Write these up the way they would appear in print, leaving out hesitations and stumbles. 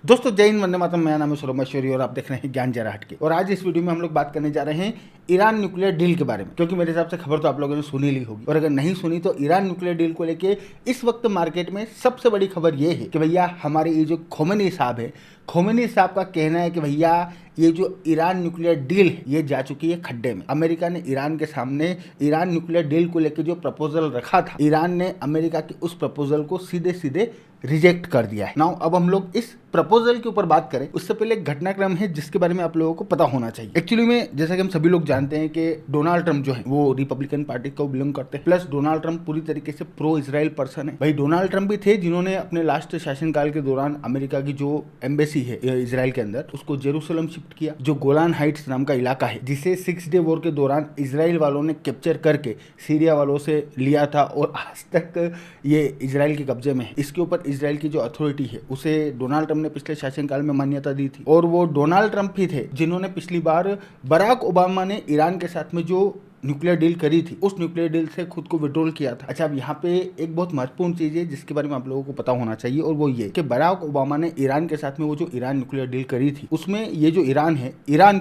दोस्तों जय हिंद, वंदे मातरम। मेरा नाम है सौरभ मशहूरी और आप देख रहे हैं ज्ञान जरा हटके। और आज इस वीडियो में हम लोग बात करने जा रहे हैं ईरान न्यूक्लियर डील के बारे में, क्योंकि मेरे हिसाब से खबर तो आप लोगों ने सुनी ली होगी, और अगर नहीं सुनी तो ईरान न्यूक्लियर डील को लेके इस वक्त मार्केट में सबसे बड़ी खबर ये है कि भैया हमारे ये जो खोमेनी साहब है, खोमेनी साहब का कहना है कि भैया ये जो ईरान न्यूक्लियर डील है ये जा चुकी है खड्डे में। अमेरिका ने ईरान के सामने ईरान न्यूक्लियर डील को लेकर जो प्रपोजल रखा था, ईरान ने अमेरिका के उस प्रपोजल को सीधे सीधे रिजेक्ट कर दिया है। नाउ अब हम लोग इस प्रपोजल के ऊपर बात करें उससे पहले एक घटनाक्रम है जिसके बारे में आप लोगों को पता होना चाहिए। एक्चुअली में जैसा कि हम सभी लोग जानते हैं कि डोनाल्ड ट्रंप जो है वो रिपब्लिकन पार्टी को बिलोंग करते हैं, प्लस डोनाल्ड ट्रंप पूरी तरीके से प्रो इजराइल पर्सन है। भाई डोनाल्ड ट्रंप भी थे जिन्होंने अपने लास्ट शासनकाल के दौरान अमेरिका की जो एम्बेसी है इजराइल के अंदर उसको जेरूसलम शिफ्ट किया, जो गोलान हाइट्स नाम का इलाका है जिसे 6 डे वॉर के दौरान इजराइल वालों ने कैप्चर करके सीरिया वालों से लिया था और आज तक ये इजराइल के कब्जे में है। इसके ऊपर इजराइल की जो अथॉरिटी है उसे डोनाल्ड ट्रंप ने पिछले शासनकाल में मान्यता दी थी, और वो डोनाल्ड ट्रंप ही थे जिन्होंने पिछली बार बराक ओबामा ने ईरान के साथ में जो न्यूक्लियर डील करी थी उस न्यूक्लियर डील से खुद को विड्रॉल किया था। अच्छा, अब यहाँ पे एक बहुत महत्वपूर्ण चीज है जिसके बारे में आप लोगों को पता होना चाहिए, और वो ये कि बराक ओबामा ने ईरान के साथ में वो जो ईरान न्यूक्लियर डील करी थी उसमें ये जो ईरान है, ईरान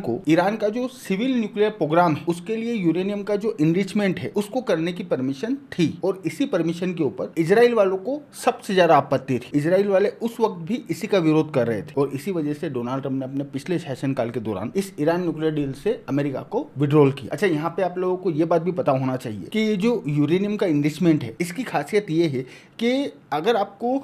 का जो सिविल न्यूक्लियर प्रोग्राम है उसके लिए यूरेनियम का जो इनरिचमेंट है उसको करने की परमिशन थी, और इसी परमिशन के ऊपर इजराइल वालों को सबसे ज्यादा आपत्ति थी। इजराइल वाले उस वक्त भी इसी का विरोध कर रहे थे, और इसी वजह से डोनाल्ड ट्रंप ने अपने पिछले शासनकाल के दौरान इस ईरान न्यूक्लियर डील से अमेरिका को विड्रॉल किया। अच्छा, यहाँ पे आप लोगों को ये बात भी पता होना चाहिए कि ये जो यूरेनियम का इन्वेस्टमेंट है इसकी खासियत ये है कि अगर आपको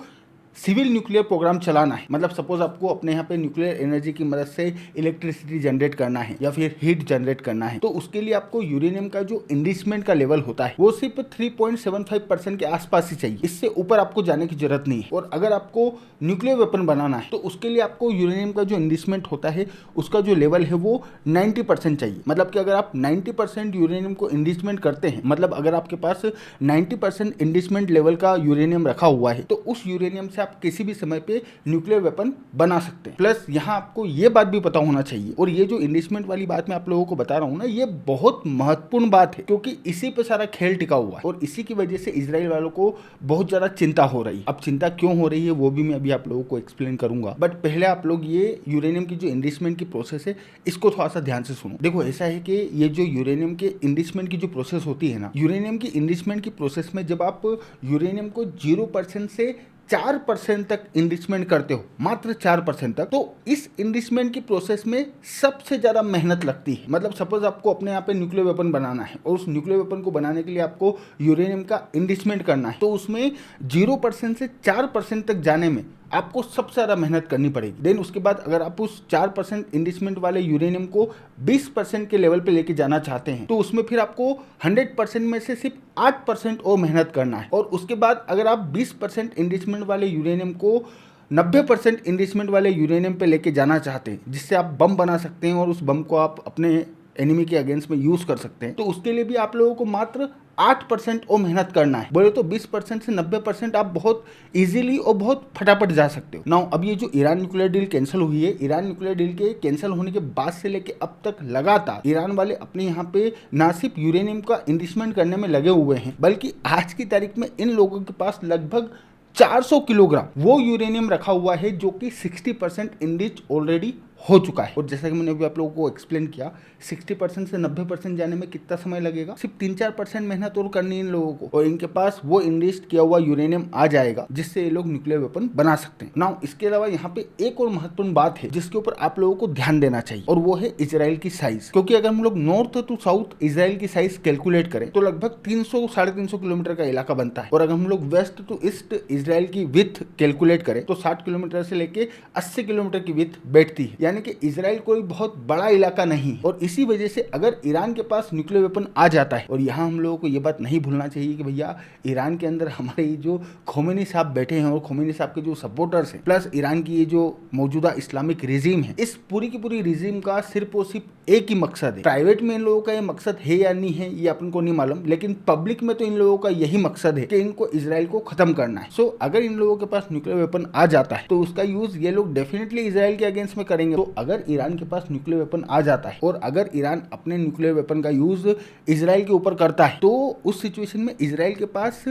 सिविल न्यूक्लियर प्रोग्राम चलाना है, मतलब सपोज आपको अपने यहाँ पे न्यूक्लियर एनर्जी की मदद से इलेक्ट्रिसिटी जनरेट करना है या फिर हीट जनरेट करना है, तो उसके लिए आपको यूरेनियम का जो इन्वेस्टमेंट का लेवल होता है वो सिर्फ 3.75% के आसपास ही चाहिए। इससे ऊपर आपको जाने की जरूरत नहीं है। और अगर आपको न्यूक्लियर वेपन बनाना है तो उसके लिए आपको यूरेनियम का जो इन्वेस्टमेंट होता है उसका जो लेवल है वो 90% चाहिए। मतलब कि अगर आप 90% यूरेनियम को इन्वेस्टमेंट करते हैं, मतलब अगर आपके पास 90% इन्वेस्टमेंट लेवल का यूरेनियम रखा हुआ है तो उस यूरेनियम से आप किसी भी समय पे न्यूक्लियर वेपन बना सकते हैं। प्लस यहाँ आपको ये बात भी पता होना चाहिए, और ये जो इन्वेस्टमेंट वाली बात मैं आप लोगों को बता रहा हूँ ना, ये बहुत महत्वपूर्ण बात है क्योंकि इसी पे सारा खेल टिका हुआ है, और इसी की वजह से इजराइल वालों को बहुत ज्यादा चिंता हो रही है। अब चिंता क्यों हो रही है वो भी मैं अभी आप लोगों को एक्सप्लेन करूंगा, बट पहले आप लोग ये यूरेनियम की जो इन्वेस्टमेंट की प्रोसेस है इसको थोड़ा सा ध्यान से सुनो। देखो, ऐसा है कि ये जो यूरेनियम के इन्वेस्टमेंट की जो प्रोसेस होती है ना, यूरेनियम की इन्वेस्टमेंट की प्रोसेस में जब आप यूरेनियम को 0% से 4% तक इन्वेस्टमेंट करते हो, मात्र 4% तक, तो इस इन्वेस्टमेंट की प्रोसेस में सबसे ज्यादा मेहनत लगती है। मतलब सपोज आपको अपने यहाँ पे न्यूक्लियर वेपन बनाना है और उस न्यूक्लियर वेपन को बनाने के लिए आपको यूरेनियम का इन्वेस्टमेंट करना है, तो उसमें 0% से 4% तक जाने में आपको सबसे ज़्यादा मेहनत करनी पड़ेगी। देन उसके बाद अगर आप उस 4% इन्वेस्टमेंट वाले यूरेनियम को 20% के लेवल पे लेके जाना चाहते हैं तो उसमें फिर आपको 100% में से सिर्फ 8% और मेहनत करना है। और उसके बाद अगर आप 20% इन्वेस्टमेंट वाले यूरेनियम को 90% इन्वेस्टमेंट वाले यूरेनियम पे लेके जाना चाहते हैं, जिससे आप बम बना सकते हैं और उस बम को आप अपने एनिमी के अगेंस्ट में यूज कर सकते हैं, तो उसके लिए भी आप लोगों को मात्र 8% और मेहनत करना है। बोले तो 20% से 90% आप बहुत इजीली और बहुत फटाफट जा सकते हो। नाउ अब ये जो ईरान न्यूक्लियर डील कैंसिल हुई है, ईरान न्यूक्लियर डील के कैंसिल होने के बाद से लेके अब तक लगातार ईरान वाले अपने यहाँ पे ना सिर्फ यूरेनियम का इन्वेस्टमेंट करने में लगे हुए हैं, बल्कि आज की तारीख में इन लोगों के पास लगभग 400 किलोग्राम वो यूरेनियम रखा हुआ है जो कि 60% इनरिच ऑलरेडी हो चुका है। और जैसा कि मैंने अभी आप लोगों को एक्सप्लेन किया, 60% से 90% जाने में कितना समय लगेगा, सिर्फ 3-4% मेहनत और करनी है इन लोगों को, और इनके पास वो इन्वेस्ट किया हुआ यूरेनियम आ जाएगा जिससे ये लोग न्यूक्लियर वेपन बना सकते हैं। नाउ इसके अलावा यहाँ पे एक और महत्वपूर्ण बात है जिसके ऊपर आप लोगों को ध्यान देना चाहिए, और वो है इजराइल की साइज। क्योंकि अगर हम लोग नॉर्थ टू साउथ इजराइल की साइज कैलकुलेट करें तो लगभग 300-350 किलोमीटर का इलाका बनता है, और अगर हम लोग वेस्ट टू ईस्ट इजराइल की विथ कैलकुलेट करें तो 60 किलोमीटर से लेके 80 किलोमीटर की विथ बैठती है, यानी कि इजराइल कोई बहुत बड़ा इलाका नहीं। और इसी वजह से अगर ईरान के पास न्यूक्लियर वेपन आ जाता है, और यहाँ हम लोगों को ये बात नहीं भूलना चाहिए कि भैया ईरान के अंदर हमारे जो खोमेनी साहब बैठे हैं और खोमेनी साहब के जो सपोर्टर्स हैं, प्लस ईरान की ये जो मौजूदा इस्लामिक रिजीम है, इस पूरी की पूरी रिजीम का सिर्फ और सिर्फ एक ही मकसद है। प्राइवेट में इन लोगों का ये मकसद है या नहीं है ये अपन को नहीं मालूम, लेकिन पब्लिक में तो इन लोगों का यही मकसद है कि इनको इजराइल को खत्म करना है। सो अगर इन लोगों के पास न्यूक्लियर वेपन आ जाता है तो उसका यूज ये लोग डेफिनेटली इजराइल के अगेंस्ट में करेंगे। तो अगर ईरान के पास न्यूक्लियर वेपन आ जाता है और अगर ईरान अपने न्यूक्लियर वेपन का यूज इजराइल के ऊपर करता है तो उस सिचुएशन में इजराइल के पास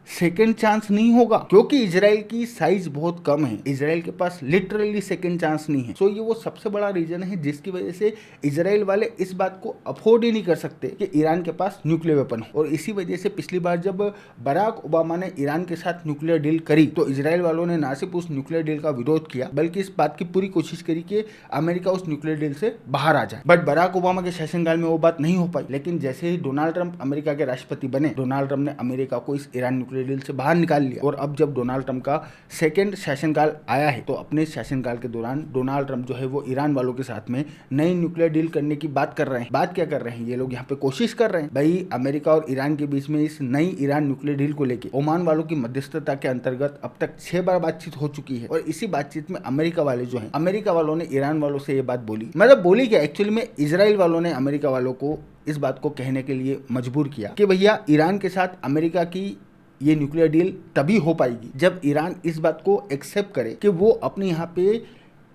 सेकंड चांस नहीं होगा, क्योंकि इजराइल की साइज बहुत कम है, इजराइल के पास लिटरली सेकंड चांस नहीं है। सो ये वो सबसे बड़ा रीजन है जिसकी वजह से इजराइल वाले इस बात को अफोर्ड ही नहीं कर सकते कि ईरान के पास न्यूक्लियर वेपन हो। और इसी वजह से पिछली बार जब बराक ओबामा ने ईरान के साथ न्यूक्लियर डील करी तो इजराइल वालों ने ना सिर्फ उस न्यूक्लियर डील का विरोध किया बल्कि इस बात की पूरी कोशिश करी कि अमेरिका उस न्यूक्लियर डील से बाहर आ जाए। बट बराक ओबामा के शासनकाल में वो बात नहीं हो पाई। लेकिन जैसे ही डोनाल्ड ट्रंप अमेरिका के राष्ट्रपति बने, डोनाल्ड ट्रंप ने अमेरिका को इस ईरान न्यूक्लियर डील से बाहर निकाल लिया। और अब जब डोनाल्ड ट्रंप का सेकंड शासनकाल आया है तो अपने शासनकाल के दौरान डोनाल्ड ट्रंप जो है वो ईरान वालों के साथ में नई न्यूक्लियर डील करने की बात कर रहे हैं। बात क्या कर रहे हैं ये लोग यहाँ पे, कोशिश कर रहे हैं भाई अमेरिका और ईरान के बीच में इस नई ईरान न्यूक्लियर डील को लेकर ओमान वालों की मध्यस्थता के अंतर्गत अब तक 6 बार बातचीत हो चुकी है। और इसी बातचीत में अमेरिका वाले जो है, अमेरिका वालों ने ईरान वालों से ये बात बोली, मतलब बोली क्या एक्चुअली में, इजराइल वालों ने अमेरिका वालों को इस बात को कहने के लिए मजबूर किया कि भैया ईरान के साथ अमेरिका की ये न्यूक्लियर डील तभी हो पाएगी जब ईरान इस बात को एक्सेप्ट करे कि वो अपने यहाँ पे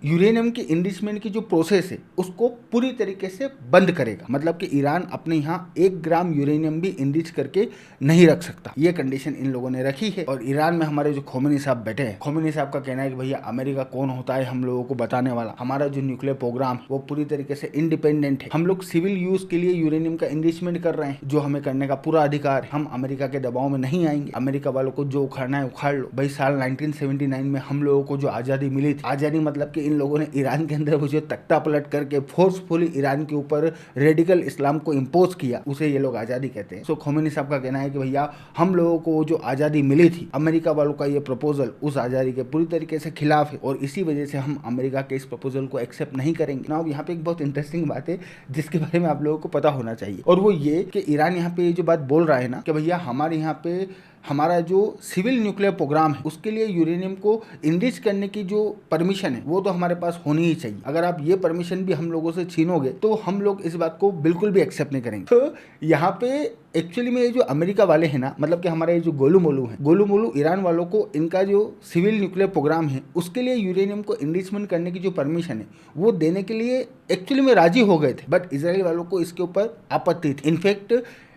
यूरेनियम की इनरिचमेंट की जो प्रोसेस है उसको पूरी तरीके से बंद करेगा। मतलब कि ईरान अपने यहाँ 1 ग्राम यूरेनियम भी इनरिच करके नहीं रख सकता। ये कंडीशन इन लोगों ने रखी है। और ईरान में हमारे जो खोमेनी साहब बैठे हैं, खोमेनी साहब का कहना है कि भैया अमेरिका कौन होता है हम लोगों को बताने वाला, हमारा जो न्यूक्लियर प्रोग्राम है वो पूरी तरीके से इंडिपेंडेंट है, हम लोग सिविल यूज के लिए यूरेनियम का इनरिचमेंट कर रहे हैं जो हमें करने का पूरा अधिकार है, हम अमेरिका के दबाव में नहीं आएंगे, अमेरिका वालों को जो उखाड़ना है उखाड़ लो। भाई साल 1979 में हम लोगों को जो आजादी मिली थी, आजादी मतलब कि इन लोगों ने ईरान के अंदर वो जो तख्ता पलट करके फोर्सफुली ईरान के ऊपर रेडिकल इस्लाम को इम्पोज किया, उसे ये लोग आजादी कहते हैं। सो खोमेनी साहब का कहना है कि भैया हम लोगों को जो आजादी मिली थी, अमेरिका वालों का ये प्रपोजल उस आजादी के पूरी तरीके से खिलाफ है और इसी वजह से हम अमेरिका के इस प्रपोजल को एक्सेप्ट नहीं करेंगे ना। यहाँ पे एक बहुत इंटरेस्टिंग बात है जिसके बारे में आप लोगों को पता होना चाहिए, और वो ये कि ईरान यहाँ पे जो बात बोल रहा है ना कि भैया हमारे यहाँ पे हमारा जो सिविल न्यूक्लियर प्रोग्राम है उसके लिए यूरेनियम को इनरिच करने की जो परमिशन है वो तो हमारे पास होनी ही चाहिए। अगर आप ये परमिशन भी हम लोगों से छीनोगे तो हम लोग इस बात को बिल्कुल भी एक्सेप्ट नहीं करेंगे। तो यहाँ पे एक्चुअली में ये जो अमेरिका वाले हैं ना, मतलब कि हमारे जो गोलू मोलू है, गोलू मोलू ईरान वालों को इनका जो सिविल न्यूक्लियर प्रोग्राम है उसके लिए यूरेनियम को इनरिचमेंट करने की जो परमिशन है वो देने के लिए एक्चुअली में राजी हो गए थे। बट इजराइल वालों को इसके ऊपर आपत्ति थी। इनफैक्ट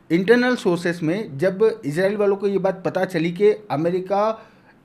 इंटरनल सोर्सेस में जब इजराइल वालों को ये बात पता चली कि अमेरिका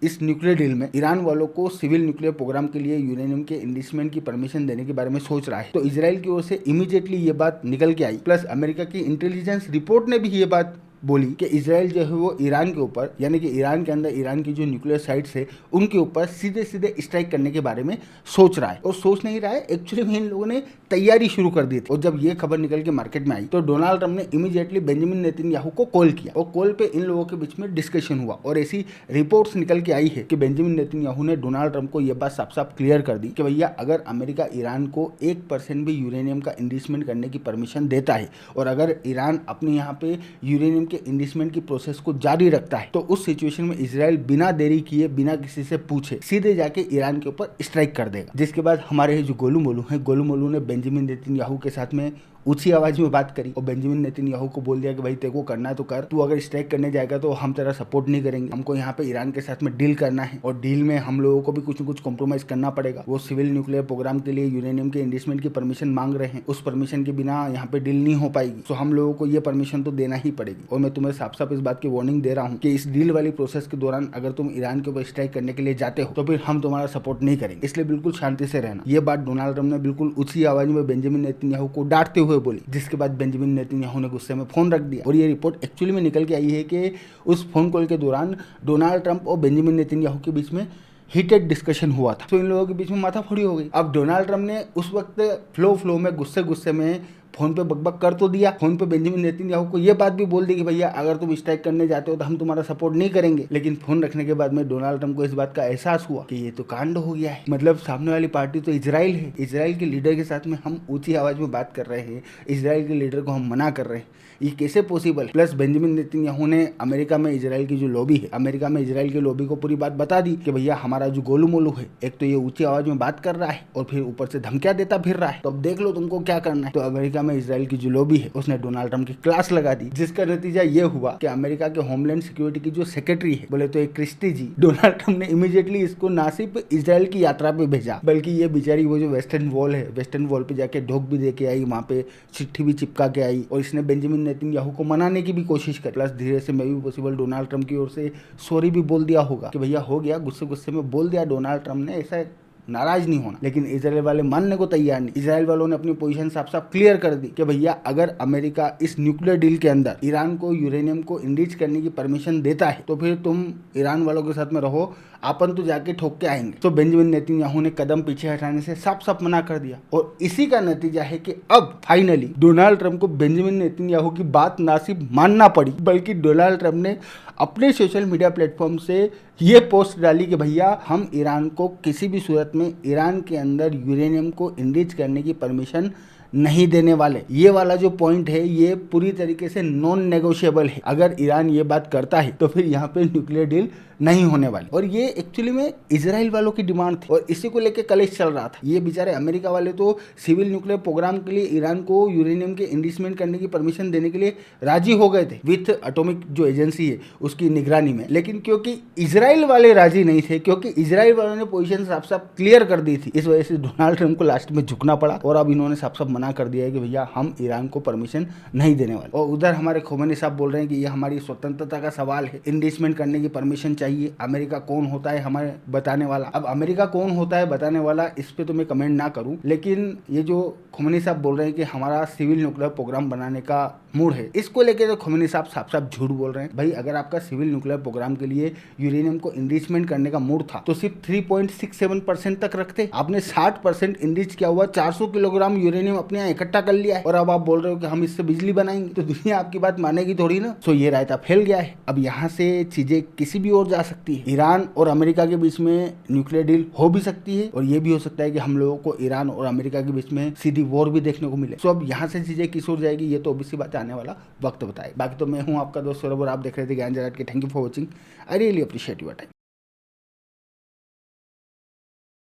इस न्यूक्लियर डील में ईरान वालों को सिविल न्यूक्लियर प्रोग्राम के लिए यूरेनियम के इनरिचमेंट की परमिशन देने के बारे में सोच रहा है, तो इजराइल की ओर से इमीडिएटली ये बात निकल के आई। प्लस अमेरिका की इंटेलिजेंस रिपोर्ट ने भी ये बात बोली कि इजराइल जो है वो ईरान के ऊपर, यानी कि ईरान के अंदर ईरान की जो न्यूक्लियर साइट्स है उनके ऊपर सीधे सीधे स्ट्राइक करने के बारे में सोच रहा है। और सोच नहीं रहा है, एक्चुअली में इन लोगों ने तैयारी शुरू कर दी थी। और जब ये खबर निकल के मार्केट में आई तो डोनाल्ड ट्रंप ने इमीडिएटली बेंजामिन नेतन्याहू को कॉल किया और कॉल पे इन लोगों के बीच में डिस्कशन हुआ। और ऐसी रिपोर्ट्स निकल के आई है कि बेंजामिन नेतन्याहू ने डोनाल्ड ट्रंप को यह बात साफ साफ क्लियर कर दी कि भैया अगर अमेरिका ईरान को 1% भी यूरेनियम का इनरिचमेंट करने की परमिशन देता है और अगर ईरान अपने यहाँ पे यूरेनियम के इनरिचमेंट की प्रोसेस को जारी रखता है तो उस सिचुएशन में इजराइल बिना देरी किए, बिना किसी से पूछे सीधे जाके ईरान के ऊपर स्ट्राइक कर देगा। जिसके बाद हमारे जो गोलू मोलू हैं, गोलू मोलू ने बेंजामिन नेतन्याहू के साथ में ऊंची आवाज में बात करी और बेंजामिन नेतन्याहू को बोल दिया कि भाई तेरे को करना है तो कर, तू अगर स्ट्राइक करने जाएगा तो हम तेरा सपोर्ट नहीं करेंगे, हमको यहाँ पे ईरान के साथ में डील करना है और डील में हम लोगों को भी कुछ न कुछ कॉम्प्रोमाइज करना पड़ेगा। वो सिविल न्यूक्लियर प्रोग्राम के लिए यूरेनियम के इनरिचमेंट की परमिशन मांग रहे हैं, उस परमिशन के बिना यहाँ पे डील नहीं हो पाएगी, तो हम लोगों को ये परमिशन तो देना ही पड़ेगी। और मैं तुम्हें साफ साफ इस बात की वार्निंग दे रहा हूँ कि इस डील वाली प्रोसेस के दौरान अगर तुम ईरान के ऊपर स्ट्राइक करने के लिए जाते हो तो फिर हम तुम्हारा सपोर्ट नहीं करेंगे, इसलिए बिल्कुल शांति से रहना। ये बात डोनाल्ड ट्रंप ने बिल्कुल ऊंची आवाज में बेंजामिन नेतन्याहू को डांटते हुए बोली, जिसके बाद बेंजामिन नेतन्याहू ने गुस्से में फोन रख दिया। और ये रिपोर्ट एक्चुअली में निकल के आई है कि उस फोन कॉल के दौरान डोनाल्ड ट्रंप और बेंजामिन नेतन्याहू के बीच में हीटेड डिस्कशन हुआ था, तो इन लोगों के बीच में माथाफोड़ी हो गई। अब डोनाल्ड ट्रंप ने उस वक्त फ्लो में गुस्से में फोन पे बकबक कर तो दिया, फोन पे बेंजामिन नेतन्याहू को ये बात भी बोल दी कि भैया अगर तुम स्ट्राइक करने जाते हो तो हम तुम्हारा सपोर्ट नहीं करेंगे। लेकिन फोन रखने के बाद में डोनाल्ड ट्रंप को इस बात का एहसास हुआ कि ये तो कांड हो गया है, मतलब सामने वाली पार्टी तो इजराइल है, इजराइल के लीडर के साथ में हम ऊंची आवाज में बात कर रहे हैं, इजराइल के लीडर को हम मना कर रहे हैं, ये कैसे पॉसिबल। प्लस बेंजामिन नेतन्याहू ने अमेरिका में इजराइल की जो लॉबी है, अमेरिका में इजराइल की लॉबी को पूरी बात बता दी कि भैया हमारा जो गोलू मोलू है एक तो ये ऊंची आवाज में बात कर रहा है और फिर ऊपर से धमकियां देता फिर रहा है, तो अब देख लो तुमको क्या करना है। तो अमेरिका में इसराइल की जो लॉबी है उसने डोनाल्ड ट्रंप की क्लास लगा दी, जिसका नतीजा ये हुआ कि अमेरिका के होमलैंड सिक्योरिटी की जो सेक्रेटरी है बोले तो एक क्रिस्टी जी, डोनाल्ड ट्रंप ने इमीडिएटली इसको ना सिर्फ इसराइल की यात्रा पे भेजा बल्कि ये बेचारी वो जो वेस्टर्न वॉल है, वेस्टर्न वॉल पे जाके ढोक भी दे के आई, वहां पे चिट्ठी भी चिपका के आई और इसने बेंजामिन नेतन्याहू को मनाने की भी कोशिश की। प्लस धीरे से मे भी पॉसिबल डोनाल्ड ट्रंप की ओर से सॉरी भी बोल दिया होगा कि भैया हो गया, गुस्से गुस्से में बोल दिया डोनाल्ड ट्रंप ने, ऐसा नाराज नहीं होना। लेकिन इसराइल वाले मानने को तैयार नहीं। इसराइल वालों ने अपनी पोजीशन साफ साफ क्लियर कर दी कि भैया अगर अमेरिका इस न्यूक्लियर डील के अंदर ईरान को यूरेनियम को इनरिच करने की परमिशन देता है तो फिर तुम ईरान वालों के साथ में रहो, अपन तो जाके ठोक के आएंगे। तो बेंजामिन नेतन्याहू ने कदम पीछे हटाने से साफ साफ मना कर दिया और इसी का नतीजा है कि अब फाइनली डोनाल्ड ट्रंप को बेंजामिन नेतन्याहू की बात ना सिर्फ मानना पड़ी बल्कि डोनाल्ड ट्रंप ने अपने सोशल मीडिया प्लेटफॉर्म से ये पोस्ट डाली कि भैया हम ईरान को किसी भी सूरत में ईरान के अंदर यूरेनियम को इनरिच करने की परमिशन नहीं देने वाले। ये वाला जो पॉइंट है ये पूरी तरीके से नॉन नेगोशिएबल है। अगर ईरान ये बात करता है तो फिर यहाँ पे न्यूक्लियर डील नहीं होने वाली और ये एक्चुअली में इजराइल वालों की डिमांड थी और इसी को लेके कलेश चल रहा था। ये बेचारे अमेरिका वाले तो सिविल न्यूक्लियर प्रोग्राम के लिए ईरान को यूरेनियम के इनरिचमेंट करने की परमिशन देने के लिए राजी हो गए थे विथ एटॉमिक जो एजेंसी है उसकी निगरानी में, लेकिन क्योंकि इजराइल वाले राजी नहीं थे, क्योंकि इजराइल वालों ने पोजीशन साफ साफ क्लियर कर दी थी, इस वजह से डोनाल्ड ट्रंप को लास्ट में झुकना पड़ा और अब इन्होंने साफ साफ मना कर दिया है कि भैया हम ईरान को परमिशन नहीं देने वाले। और उधर हमारे खोमेनी साहब बोल रहे हैं कि ये हमारी स्वतंत्रता का सवाल है, इनरिचमेंट करने की परमिशन चाहिए। अमेरिका कौन होता है हमें बताने वाला? अब अमेरिका कौन होता है बताने वाला, इस पे तो मैं कमेंट ना करूं, लेकिन ये जो खोमेनी साहब बोल रहे हैं कि हमारा सिविल न्यूक्लियर प्रोग्राम बनाने का मूड है, इसको लेके तो खोमेनी साहब साफ साफ झूठ बोल रहे हैं। भाई अगर आपका सिविल न्यूक्लियर प्रोग्राम के लिए यूरेनियम को इनरिचमेंट करने का मूड था तो सिर्फ 3.67% तक रखते। आपने 60% इनरिच किया हुआ 400 किलोग्राम यूरेनियम अपने यहाँ इकट्ठा कर लिया है और अब आप बोल रहे हो कि हम इससे बिजली बनाएंगे, तो दुनिया आपकी बात मानेगी थोड़ी ना। सो ये रायता फैल गया है। अब यहाँ से चीजें किसी भी ओर जा सकती है। ईरान और अमेरिका के बीच में न्यूक्लियर डील हो भी सकती है और ये भी हो सकता है कि हम लोगों को ईरान और अमेरिका के बीच में सीधी वॉर भी देखने को मिले। सो अब यहाँ से चीजें किस ओर जाएगी ये तो ऑब्वियसली बात आने वाला वक्त बताए। बाकी तो मैं हूँ आपका दोस्त सौरभ और आप देख रहे थे ज्ञान जराट के। Thank you for watching. I really appreciate your time.